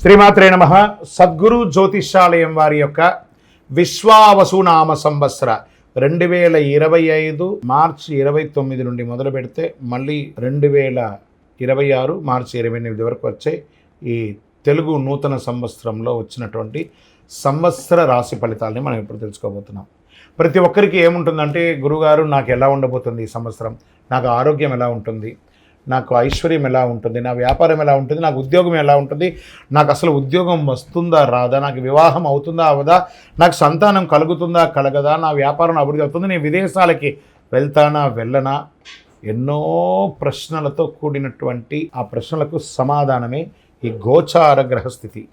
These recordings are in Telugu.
శ్రీమాత్రే నమః. సద్గురు జ్యోతిష్యాలయం వారి యొక్క విశ్వావసునామ సంవత్సర 2025 మార్చి 29 నుండి మొదలు పెడితే మళ్ళీ 2026 మార్చి 28 వరకు వచ్చే ఈ తెలుగు నూతన సంవత్సరంలో వచ్చినటువంటి సంవత్సర రాశి ఫలితాలని మనం ఇప్పుడు తెలుసుకోబోతున్నాం. ప్రతి ఒక్కరికి ఏముంటుందంటే, గురుగారు నాకు ఎలా ఉండబోతుంది ఈ సంవత్సరం, నాకు ఆరోగ్యం ఎలా ఉంటుంది, నాకు ఐశ్వర్యం ఎలా ఉంటుంది, నా వ్యాపారం ఎలా ఉంటుంది, నాకు ఉద్యోగం ఎలా ఉంటుంది, నాకు అసలు ఉద్యోగం వస్తుందా రాదా, నాకు వివాహం అవుతుందా అవదా, నాకు సంతానం కలుగుతుందా కలగదా, నా వ్యాపారం అభివృద్ధి అవుతుంది, నేను విదేశాలకి వెళ్తానా వెళ్ళనా, ఎన్నో ప్రశ్నలతో కూడినటువంటి ఆ ప్రశ్నలకు సమాధానమే ఈ గోచార గ్రహస్థితి.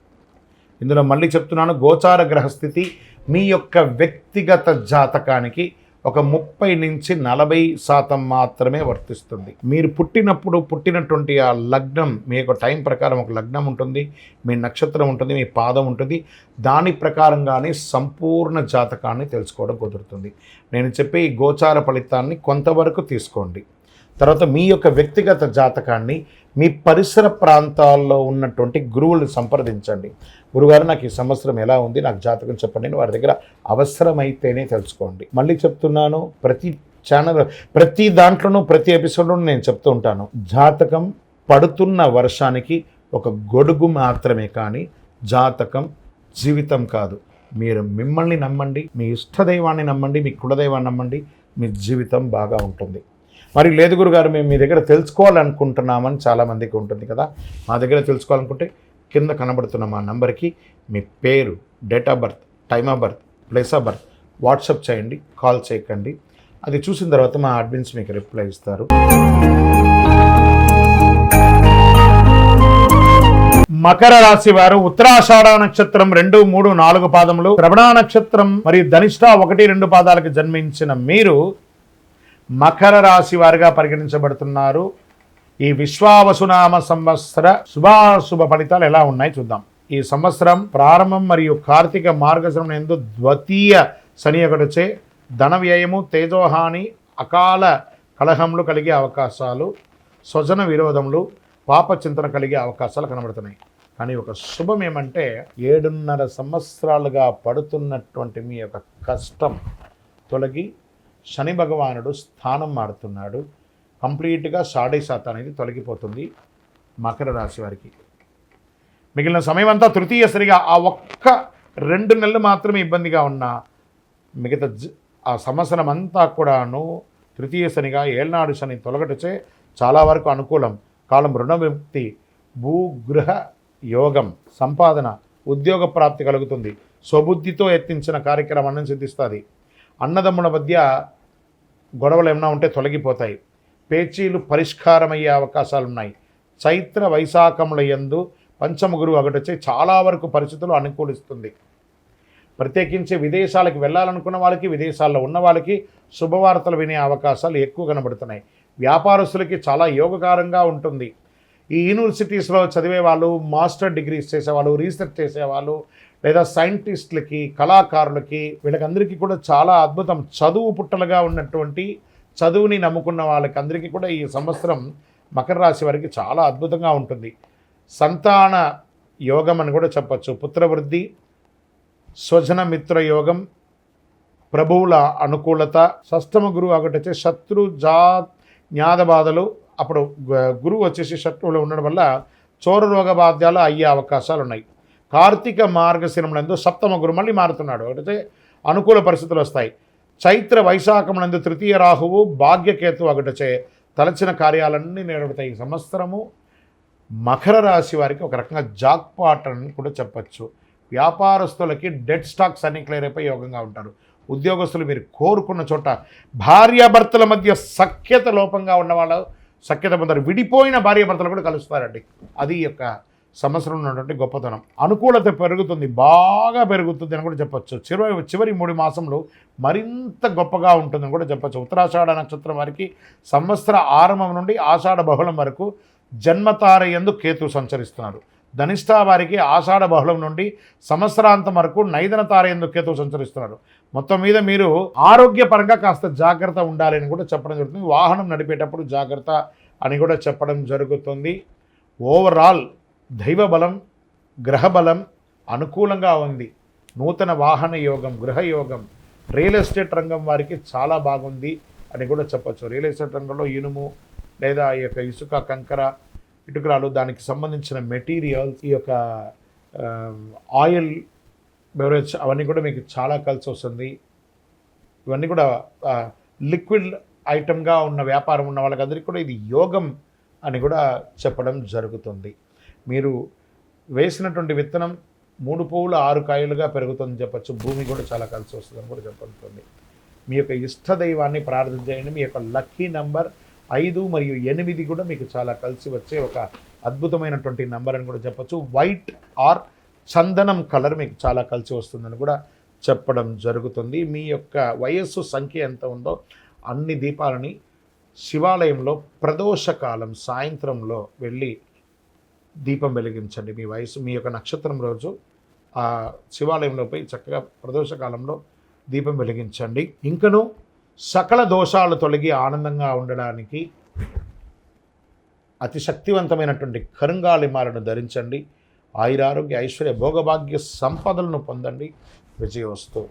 ఇందులో మళ్ళీ చెప్తున్నాను, గోచార గ్రహస్థితి మీ యొక్క వ్యక్తిగత జాతకానికి ఒక 30 నుంచి 40% మాత్రమే వర్తిస్తుంది. మీరు పుట్టినటువంటి ఆ లగ్నం, మీ యొక్క టైం ప్రకారం ఒక లగ్నం ఉంటుంది, మీ నక్షత్రం ఉంటుంది, మీ పాదం ఉంటుంది, దాని ప్రకారంగానే సంపూర్ణ జాతకాన్ని తెలుసుకోవడం కుదురుతుంది. నేను చెప్పే ఈ గోచార ఫలితాన్ని కొంతవరకు తీసుకోండి. తర్వాత మీ యొక్క వ్యక్తిగత జాతకాన్ని మీ పరిసర ప్రాంతాల్లో ఉన్నటువంటి గురువులను సంప్రదించండి. గురుగారు నాకు ఈ సంవత్సరం ఎలా ఉంది, నాకు జాతకం చెప్పండి అని వారి దగ్గర అవసరమైతేనే తెలుసుకోండి. మళ్ళీ చెప్తున్నాను, ప్రతి దాంట్లోనూ ప్రతి ఎపిసోడ్లోనూ నేను చెప్తూ ఉంటాను, జాతకం పడుతున్న వర్షానికి ఒక గొడుగు మాత్రమే, కానీ జాతకం జీవితం కాదు. మీరు మిమ్మల్ని నమ్మండి, మీ ఇష్టదైవాన్ని నమ్మండి, మీ కులదైవాన్ని నమ్మండి, మీ జీవితం బాగా ఉంటుంది. మరి లేదు గురుగారు, మేము మీ దగ్గర తెలుసుకోవాలనుకుంటున్నామని చాలామందికి ఉంటుంది కదా. మా దగ్గర తెలుసుకోవాలనుకుంటే కింద కనబడుతున్న మా నంబర్కి మీ పేరు, date of birth, time of birth, place of birth WhatsApp చేయండి, కాల్ చేయకండి. అది చూసిన తర్వాత మా అడ్మిన్స్ మీకు రిప్లై ఇస్తారు. మకర రాశి వారు ఉత్తరాషాఢ నక్షత్రం 2, 3, 4 పాదములు, శ్రవణ నక్షత్రం మరియు ధనిష్ట 1, 2 పాదాలకు జన్మించిన మీరు మకర రాశి వారిగా పరిగణించబడుతున్నారు. ఈ విశ్వావసునామ సంవత్సర శుభాశుభ ఫలితాలు ఎలా ఉన్నాయి చూద్దాం. ఈ సంవత్సరం ప్రారంభం మరియు కార్తీక మార్గశిరం యందు ద్వితీయ శని ఒకటొచ్చే ధన వ్యయము, తేజోహాని, అకాల కలహములు కలిగే అవకాశాలు, స్వజన విరోధములు, పాప చింతన కలిగే అవకాశాలు కనబడుతున్నాయి. కానీ ఒక శుభం ఏమంటే, 7.5 సంవత్సరాలుగా పడుతున్నటువంటి మీ యొక్క కష్టం తొలగి శని భగవానుడు స్థానం మారుతున్నాడు. కంప్లీట్గా 0.5% అనేది తొలగిపోతుంది మకర రాశి వారికి. మిగిలిన సమయం అంతా తృతీయ సరిగా ఆ ఒక్క 2 నెలలు మాత్రమే ఇబ్బందిగా ఉన్న మిగతా ఆ సంవత్సరం అంతా కూడాను తృతీయ శనిగా ఏళ్నాడు శని తొలగటచే చాలా వరకు అనుకూలం. కాలం రుణ విముక్తి, భూగృహ యోగం, సంపాదన, ఉద్యోగ ప్రాప్తి కలుగుతుంది. స్వబుద్ధితో యత్నించిన కార్యక్రమాన్ని సిద్ధిస్తుంది. అన్నదమ్ముల మధ్య గొడవలు ఏమైనా ఉంటే తొలగిపోతాయి. పేచీలు పరిష్కారమయ్యే అవకాశాలు ఉన్నాయి. చైత్ర వైశాఖముల యందు పంచమ గురువు ఒకటొచ్చి చాలా వరకు పరిస్థితులు అనుకూలిస్తుంది. ప్రత్యేకించి విదేశాలకు వెళ్ళాలనుకున్న వాళ్ళకి, విదేశాల్లో ఉన్న వాళ్ళకి శుభవార్తలు వినే అవకాశాలు ఎక్కువ కనబడుతున్నాయి. వ్యాపారస్తులకి చాలా యోగకారంగా ఉంటుంది. ఈ యూనివర్సిటీస్లో చదివే వాళ్ళు, మాస్టర్ డిగ్రీస్ చేసేవాళ్ళు, రీసెర్చ్ చేసేవాళ్ళు, లేదా సైంటిస్టులకి, కళాకారులకి, వీళ్ళకందరికీ కూడా చాలా అద్భుతం. చదువు పుట్టలుగా ఉన్నటువంటి, చదువుని నమ్ముకున్న వాళ్ళకి అందరికీ కూడా ఈ సంవత్సరం మకర రాశి వారికి చాలా అద్భుతంగా ఉంటుంది. సంతాన యోగం అని కూడా చెప్పచ్చు. పుత్రవృద్ధి, స్వజన మిత్ర యోగం, ప్రభువుల అనుకూలత, షష్టమ గురువు ఒకటి వచ్చి శత్రు జ్ఞాద బాధలు, అప్పుడు గురువు వచ్చేసి శత్రువులు ఉండడం వల్ల చోర రోగ బాధ్యాలు అయ్యే అవకాశాలు ఉన్నాయి. కార్తీక మార్గశిరమునందు సప్తమ గురు మళ్ళీ మారుతున్నాడు, ఒకటైతే అనుకూల పరిస్థితులు వస్తాయి. చైత్ర వైశాఖమునందు తృతీయ రాహువు, భాగ్యకేతు ఒకటచే తలచిన కార్యాలన్నీ నెరవేరుతాయి. ఈ సంవత్సరము మకర రాశి వారికి ఒక రకంగా జాక్పాట్ అని కూడా చెప్పచ్చు. వ్యాపారస్తులకి డెడ్ స్టాక్స్ అన్ని క్లియర్ అయిపోయి యోగంగా ఉంటారు. ఉద్యోగస్తులు మీరు కోరుకున్న చోట, భార్యాభర్తల మధ్య సఖ్యత లోపంగా ఉన్నవాళ్ళు సఖ్యత పొందారు. విడిపోయిన భార్యాభర్తలు కూడా కలుస్తారండి. అది యొక్క సంవత్సరం ఉన్నటువంటి గొప్పతనం. అనుకూలత పెరుగుతుంది, బాగా పెరుగుతుంది అని కూడా చెప్పచ్చు. చివరి 3 మాసంలో మరింత గొప్పగా ఉంటుందని కూడా చెప్పచ్చు. ఉత్తరాషాఢ నక్షత్రం వారికి సంవత్సర ఆరంభం నుండి ఆషాఢ బహుళం వరకు జన్మతార యందు కేతు సంచరిస్తున్నారు. ధనిష్ట వారికి ఆషాఢ బహుళం నుండి సంవత్సరాంతం వరకు నైదన తార యందు కేతు సంచరిస్తున్నారు. మొత్తం మీద మీరు ఆరోగ్యపరంగా కాస్త జాగ్రత్త ఉండాలి అని కూడా చెప్పడం జరుగుతుంది. వాహనం నడిపేటప్పుడు జాగ్రత్త అని కూడా చెప్పడం జరుగుతుంది. ఓవరాల్ దైవ బలం, గ్రహబలం అనుకూలంగా ఉంది. నూతన వాహన యోగం, గృహయోగం, రియల్ ఎస్టేట్ రంగం వారికి చాలా బాగుంది అని కూడా చెప్పచ్చు. రియల్ ఎస్టేట్ రంగంలో ఇనుము లేదా ఈ యొక్క ఇసుక, కంకర, ఇటుకరాలు, దానికి సంబంధించిన మెటీరియల్స్, ఈ యొక్క ఆయిల్, బెవరేజ్ అవన్నీ కూడా మీకు చాలా కలిసి వస్తుంది. ఇవన్నీ కూడా లిక్విడ్ ఐటమ్గా ఉన్న వ్యాపారం ఉన్న వాళ్ళకందరికీ కూడా ఇది యోగం అని కూడా చెప్పడం జరుగుతుంది. మీరు వేసినటువంటి విత్తనం 3 పువ్వులు 6 కాయలుగా పెరుగుతుందని చెప్పచ్చు. భూమి కూడా చాలా కలిసి వస్తుందని కూడా చెప్పబడుతుంది. మీ యొక్క ఇష్ట దైవాన్ని ప్రార్థించేయండి. మీ యొక్క లక్కీ నంబర్ 5 మరియు 8 కూడా మీకు చాలా కలిసి వచ్చే ఒక అద్భుతమైనటువంటి నంబర్ అని కూడా చెప్పచ్చు. వైట్ ఆర్ చందనం కలర్ మీకు చాలా కలిసి వస్తుందని కూడా చెప్పడం జరుగుతుంది. మీ యొక్క వయస్సు సంఖ్య ఎంత ఉందో అన్ని దీపాలని శివాలయంలో ప్రదోషకాలం సాయంత్రంలో వెళ్ళి దీపం వెలిగించండి. మీ వయసు, మీ యొక్క నక్షత్రం రోజు ఆ శివాలయంలో పోయి చక్కగా ప్రదోషకాలంలో దీపం వెలిగించండి. ఇంకను సకల దోషాలు తొలగి ఆనందంగా ఉండడానికి అతి శక్తివంతమైనటువంటి కరుంగాళిమాలను ధరించండి. ఆయురారోగ్య, ఐశ్వర్య, భోగభాగ్య సంపదలను పొందండి. విజయోస్తు.